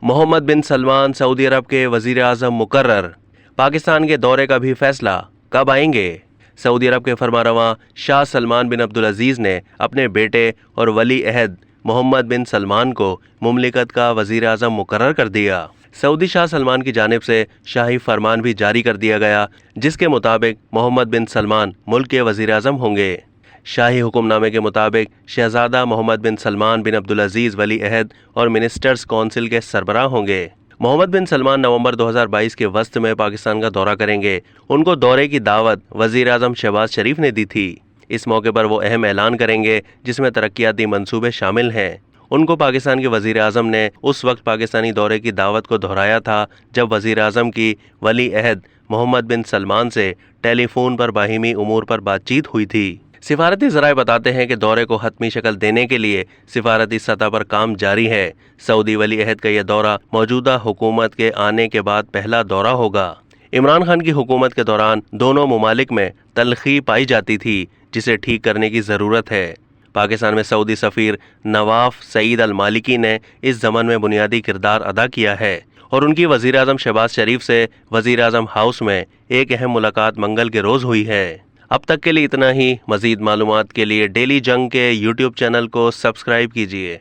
मोहम्मद बिन Salman Saudi अरब के वजीर आज़म मुकर्रर। पाकिस्तान के दौरे का भी फैसला कब आएंगे? सऊदी अरब के फरमारवां शाह सलमान बिन अब्दुल अजीज़ ने अपने बेटे और वली अहद मोहम्मद बिन सलमान को मुमलिकत का वजीर आज़म मुकर्रर कर दिया। सऊदी शाह सलमान की जानिब से शाही फरमान भी जारी कर दिया गया, जिसके मुताबिक मोहम्मद बिन सलमान मुल्क के वजीर आज़म होंगे। शाही हुक्मनामे के मुताबिक शहजादा मोहम्मद बिन सलमान बिन अब्दुल अजीज़ वली अहद और मिनिस्टर्स कौंसिल के सरबराह होंगे। मोहम्मद बिन सलमान नवंबर 2022 के वस्त में पाकिस्तान का दौरा करेंगे। उनको दौरे की दावत वजीर आज़म शहबाज शरीफ ने दी थी। इस मौके पर वो अहम ऐलान करेंगे, जिसमें तरक्याती मंसूबे शामिल हैं। उनको पाकिस्तान के वजीर आज़म ने उस वक्त पाकिस्तानी दौरे की दावत को दोहराया था जब वजीर आज़म की वली अहद मोहम्मद बिन सलमान से टेलीफोन पर बाहिमी उमूर पर बातचीत हुई थी। सिफारती ज़राए बताते हैं कि दौरे को हतमी शक्ल देने के लिए सिफारती सतह पर काम जारी है। सऊदी वली अहद का यह दौरा मौजूदा हुकूमत के आने के बाद पहला दौरा होगा। इमरान खान की हुकूमत के दौरान दोनों मुमालिक में तलखी पाई जाती थी, जिसे ठीक करने की ज़रूरत है। पाकिस्तान में सऊदी सफ़ीर नवाफ सईद अल मालिकी ने इस ज़मन में बुनियादी किरदार अदा किया है और उनकी वज़ीर आज़म शहबाज शरीफ से वज़ीर आज़म हाउस में एक अहम मुलाकात मंगल के रोज़ हुई है। अब तक के लिए इतना ही। मज़ीद मालूमात के लिए डेली जंग के यूट्यूब चैनल को सब्सक्राइब कीजिए।